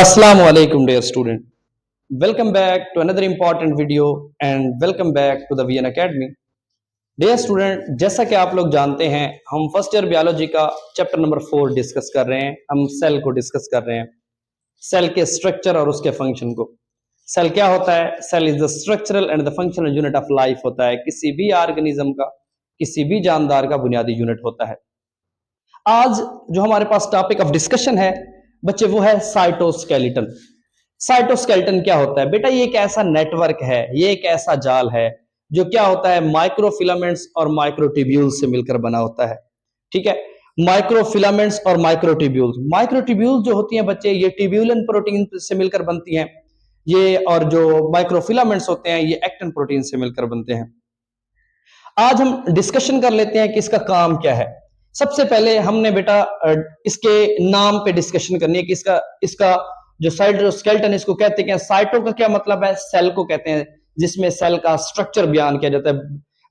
Assalamu alaikum dear student. Welcome back to another important video and welcome back to the VN Academy. Dear student, जैसा कि आप लोग जानते हैं हम फर्स्ट ईयर बायोलॉजी का चैप्टर नंबर 4 डिस्कस कर रहे हैं। हम सेल को डिस्कस कर रहे हैं, सेल के स्ट्रक्चर और उसके फंक्शन को। सेल क्या होता है? Cell is the structural and the functional unit of life होता है। किसी भी ऑर्गेनिज्म का, किसी भी जानदार का बुनियादी यूनिट होता है। आज जो हमारे पास टॉपिक ऑफ डिस्कशन है बच्चे, वो है साइटोस्केलेटन। साइटोस्केलेटन क्या होता है बेटा? ये एक ऐसा नेटवर्क है, ये एक ऐसा जाल है जो क्या होता है, माइक्रोफिलामेंट्स और माइक्रोट्यूब्यूल्स से मिलकर बना होता है। ठीक है, माइक्रोफिलामेंट्स और माइक्रोट्यूब्यूल्स। माइक्रोट्यूब्यूल्स जो होती हैं बच्चे, ये ट्यूब्यूलिन प्रोटीन से मिलकर बनती हैं ये, और जो माइक्रोफिलामेंट्स होते हैं ये एक्टिन प्रोटीन से मिलकर बनते हैं। आज हम डिस्कशन कर लेते हैं कि इसका काम क्या है। सबसे पहले हमने बेटा इसके नाम पे डिस्कशन करनी है कि इसका जो साइटोस्केलेटन इसको कहते हैं। साइटो का क्या मतलब है? सेल को कहते हैं, जिसमें सेल का स्ट्रक्चर बयान किया जाता है।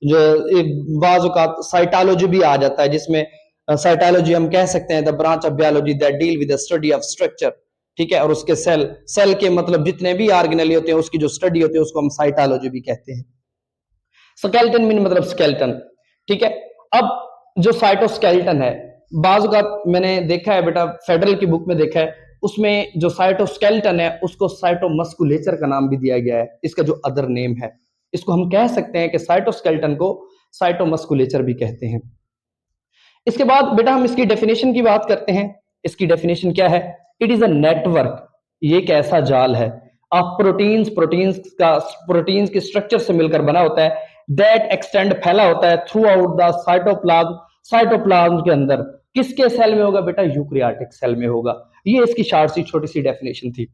जो एक बाजू का साइटोलॉजी भी आ जाता है, जिसमें साइटोलॉजी हम कह सकते हैं the branch of biology that deal with the study of structure. ठीक है, और उसके सेल के मतलब जितने भी ऑर्गेनेल होते हैं उसकी जो स्टडी होती है उसको हम साइटोलॉजी भी कहते हैं। स्केलेटन मीन मतलब स्केलेटन। ठीक है, अब जो साइटोस्केलेटन है, बाजू का मैंने देखा है बेटा, फेडरल की बुक में देखा है, उसमें जो साइटोस्केलेटन है उसको साइटोमस्कुलेचर का नाम भी दिया गया है। इसका जो अदर नेम है, इसको हम कह सकते हैं कि साइटोस्केलेटन को साइटोमस्कुलेचर भी कहते हैं। इसके बाद बेटा हम इसकी डेफिनेशन की बात करते हैं। इसकी डेफिनेशन क्या है? इट इज अ नेटवर्क, ये एक ऐसा जाल है ऑफ प्रोटीन्स के स्ट्रक्चर से मिलकर बना होता है, दैट एक्सटेंड फैला होता है थ्रू आउट द साइटोप्लाज्म के अंदर। किसके सेल में होगा बेटा? यूकैरियोटिक सेल में होगा। ये इसकी शॉर्ट सी छोटी सी डेफिनेशन थी।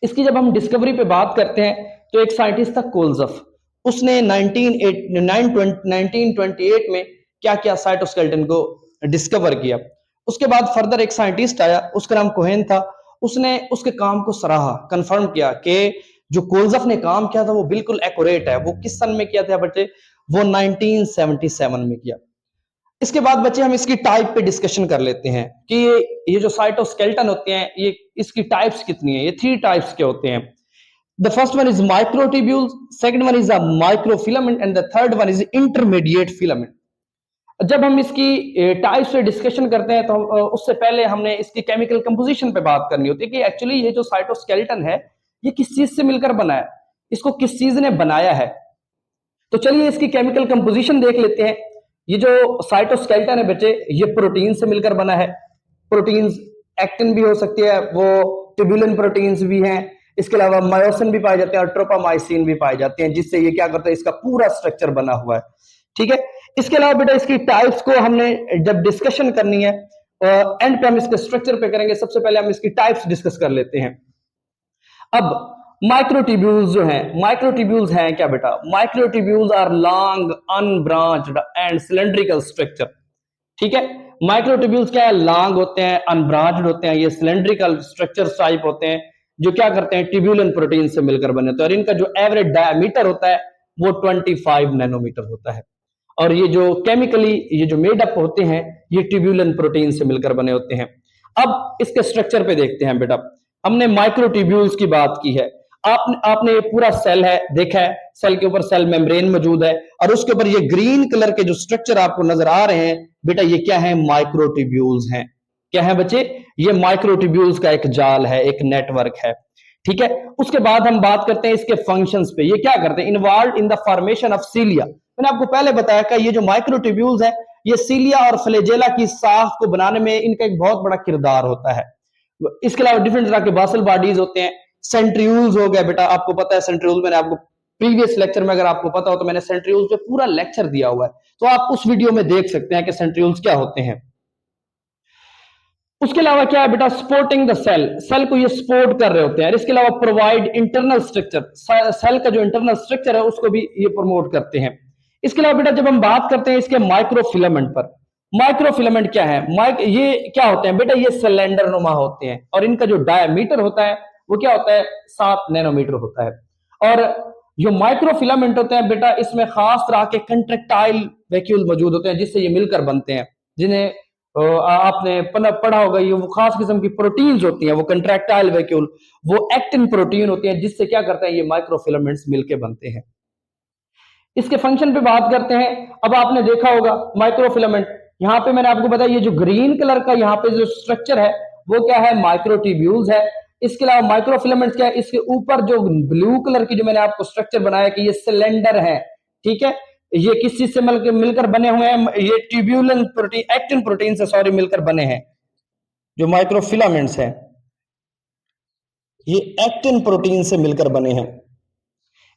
इसकी जब हम डिस्कवरी पे बात करते हैं तो एक साइंटिस्ट था कोल्जफ, उसने 1928 में क्या किया, साइटोस्केलेटन को डिस्कवर किया। उसके बाद फर्दर एक साइंटिस्ट आया, उसका नाम कोहेन था, उसने उसके काम को सराहा, कंफर्म किया कि जो कोल्जफ ने काम किया था वो बिल्कुल एक्यूरेट है। वो किस सन में किया था बच्चे? वो 1977 में किया। इसके बाद बच्चे हम इसकी टाइप पे डिस्कशन कर लेते हैं कि ये जो साइटोस्केलेटन होते हैं ये इसकी टाइप्स कितनी है। ये 3 टाइप्स के होते हैं। The first one is microtubules, second one is a microfilament and the third one is intermediate filament. जब हम इसकी टाइप्स पे डिस्कशन करते हैं तो उससे पहले हमने इसकी केमिकल कंपोजिशन पे बात करनी होती है कि एक्चुअली ये जो साइटोस्केलेटन है ये किस चीज से मिलकर बना है, इसको किस चीज ने बनाया है। तो चलिए इसकी केमिकल कंपोजिशन देख लेते हैं। ये जो साइटोस्केलेटन है बच्चे, ये प्रोटीन से मिलकर बना है। प्रोटीन्स एक्टिन भी हो सकती है, वो ट्यूबुलिन प्रोटीन्स भी हैं, इसके अलावा मायोसिन भी पाए जाते हैं और ट्रोपोमाइसिन भी पाए जाते हैं, जिससे ये क्या करता है, इसका पूरा स्ट्रक्चर बना हुआ है। ठीक है, इसके अलावा बेटा इसकी टाइप्स को हमने जब डिस्कशन करनी है एंड पे हम इसके स्ट्रक्चर पे करेंगे। सबसे पहले हम इसकी टाइप्स डिस्कस कर लेते हैं। अब माइक्रोट्यूब्यूल्स जो हैं, माइक्रोट्यूब्यूल्स हैं क्या बेटा? Microtubules are long unbranched and cylindrical structure. ठीक है, माइक्रोट्यूब्यूल्स क्या है? लॉन्ग होते हैं, अनब्रांच्ड होते हैं, ये सिलेंड्रिकल स्ट्रक्चर टाइप होते हैं जो क्या करते हैं, ट्यूब्यूलिन प्रोटीन से मिलकर बने होते हैं। और इनका जो एवरेज डायमीटर होता है वो 25 नैनोमीटर होता है। और ये जो केमिकली ये जो मेड अप होते हैं ये ट्यूब्यूलिन प्रोटीन से मिलकर बने होते हैं। अब इसके स्ट्रक्चर पे देखते हैं बेटा। हमने माइक्रोट्यूब्यूल्स की बात की है, आपने ये पूरा सेल है देखा है, सेल के ऊपर सेल मेम्ब्रेन मौजूद है और उसके ऊपर ये ग्रीन कलर के जो स्ट्रक्चर आपको नजर आ रहे हैं बेटा, ये क्या है? माइक्रोट्यूब्यूल्स हैं। क्या है बच्चे? ये माइक्रोट्यूब्यूल्स का एक जाल है, एक नेटवर्क है। ठीक है, उसके बाद हम बात करते हैं इसके फंक्शंस पे। ये क्या करते हैं? Involve in the formation of सीलिया। मैंने आपको पहले बताया कि ये जो माइक्रोट्यूब्यूल्स है ये सीलिया और फ्लैजेला की साख को बनाने में इनका एक बहुत बड़ा किरदार होता है। इसके अलावा डिफरेंट तरह के बासल बॉडीज होते हैं। सेंट्रियूल्स हो गया बेटा, आपको पता है सेंट्रियूल, मैंने आपको प्रीवियस लेक्चर में, अगर आपको पता हो तो मैंने सेंट्रियूल्स पे पूरा लेक्चर दिया हुआ है, तो आप उस वीडियो में देख सकते हैं कि सेंट्रियूल्स क्या होते हैं। उसके अलावा क्या है बेटा? सपोर्टिंग द सेल, सेल को ये सपोर्ट कर रहे होते हैं। इसके अलावा प्रोवाइड इंटरनल स्ट्रक्चर, सेल का जो इंटरनल स्ट्रक्चर है उसको भी ये प्रमोट करते हैं। इसके अलावा बेटा जब हम बात करते हैं इसके माइक्रोफिलामेंट पर, माइक्रोफिलामेंट क्या है? ये क्या होते हैं बेटा? ये सिलेंडर नुमा होते हैं और इनका जो डायमीटर होता है वो क्या होता है? 7 नैनोमीटर होता है। और जो माइक्रोफिलामेंट होते हैं बेटा, इसमें खास तरह के कंट्रैक्टाइल वैक्यूल मौजूद होते हैं जिससे ये मिलकर बनते हैं, जिन्हें आपने पढ़ा होगा, ये वो खास किस्म की प्रोटीन्स होती हैं, वो कंट्रैक्टाइल वैक्यूल, वो एक्टिन प्रोटीन होती हैं, जिससे क्या करते हैं ये माइक्रोफिलामेंट्स मिलके बनते हैं। इसके फंक्शन पे बात करते हैं। अब आपने देखा होगा माइक्रोफिलामेंट, यहाँ पे मैंने आपको बताया ये जो ग्रीन कलर का यहाँ पे जो स्ट्रक्चर है वो क्या है, माइक्रोट्यूब्यूल्स है। इसके अलावा माइक्रोफिलामेंट्स क्या है, इसके ऊपर जो ब्लू कलर की जो मैंने आपको स्ट्रक्चर बनाया कि ये सिलेंडर है, ठीक है, ये किस चीज से मिलकर बने हुए हैं, ये ट्यूब्यूलन प्रोटीन, एक्टिन प्रोटीन से सॉरी मिलकर बने हैं। जो माइक्रोफिलामेंट्स है ये एक्टिन प्रोटीन से मिलकर बने हैं,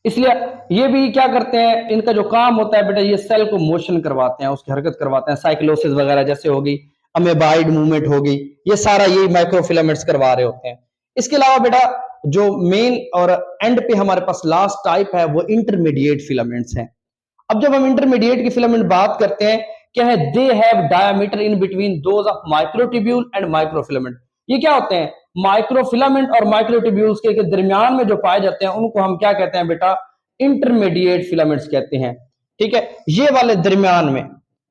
इसलिए ये भी क्या करते हैं, इनका जो काम होता है बेटा, ये सेल को मोशन करवाते हैं, उसकी हरकत करवाते हैं, साइक्लोसिस वगैरह जैसे होगी, अमेबाइड मूवमेंट होगी, ये सारा ये माइक्रोफिलामेंट्स करवा रहे होते हैं। इसके अलावा बेटा जो मेन और एंड पे हमारे पास लास्ट टाइप है वो इंटरमीडिएट फिलामेंट्स हैं। अब जब हम इंटरमीडिएट की फिलामेंट बात करते हैं, क्या है, they have diameter in between those of microtubule and microfilament. ये क्या होते हैं, माइक्रोफिलामेंट और माइक्रोट्यूब्यूल्स के दरमियान में जो पाए जाते हैं उनको हम क्या कहते हैं बेटा, इंटरमीडिएट फिलामेंट्स कहते हैं, ठीक है, ये वाले दरमियान में,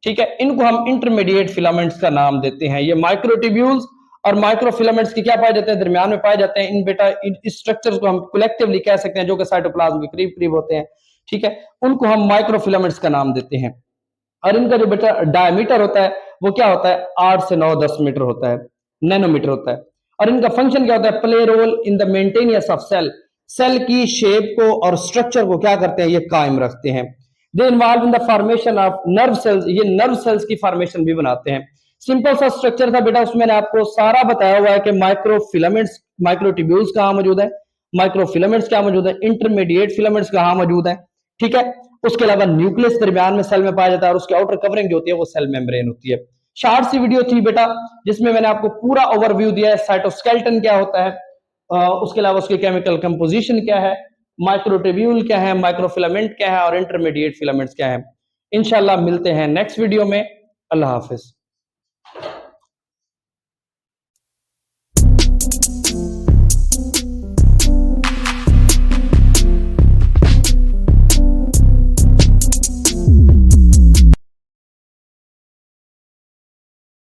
ठीक है, इनको हम इंटरमीडिएट फिलामेंट्स का नाम देते हैं। ये माइक्रोट्यूब्यूल्स और माइक्रोफिलामेंट्स की क्या पाए जाते हैं, दरमियान में पाए जाते हैं। इन बेटा इस स्ट्रक्चर्स को हम कलेक्टिवली कह सकते हैं, जो कि साइटोप्लाज्म के करीब करीब होते हैं, ठीक है, उनको हम माइक्रोफिलामेंट्स का नाम देते हैं। और इनका जो बेटा डायमीटर होता है वो क्या होता है, 8 से 9 10 मीटर होता है, नैनोमीटर होता है। और इनका फंक्शन क्या होता है, play role in the maintenance of cell, cell की शेप को और स्ट्रक्चर को क्या करते हैं, ये कायम रखते हैं। They involve in the formation of nerve cells, ये नर्व सेल्स की फॉर्मेशन भी बनाते हैं। सिंपल सा स्ट्रक्चर था बेटा, उसमें मैंने आपको सारा बताया हुआ है कि माइक्रोफिलामेंट्स, माइक्रोट्यूब्यूल्स कहाँ मौजूद है, माइक्रोफिलामेंट्स क्या मौजूद है, इंटरमीडिएट फिलामेंट्स कहाँ मौजूद है, ठीक है। उसके अलावा न्यूक्लियस दरमियान में सेल में पाया जाता है और उसकी आउटर कवरिंग जो होती है वो सेल मेम्ब्रेन होती है। शॉर्ट सी वीडियो थी बेटा जिसमें मैंने आपको पूरा ओवरव्यू दिया है, साइटोस्केलेटन क्या होता है, उसके अलावा उसकी केमिकल कंपोजिशन क्या है, माइक्रोट्यूब्यूल क्या है, माइक्रोफिलामेंट क्या है और इंटरमीडिएट फिलामेंट्स क्या है। इंशाल्लाह मिलते हैं नेक्स्ट वीडियो में। अल्लाह हाफिज।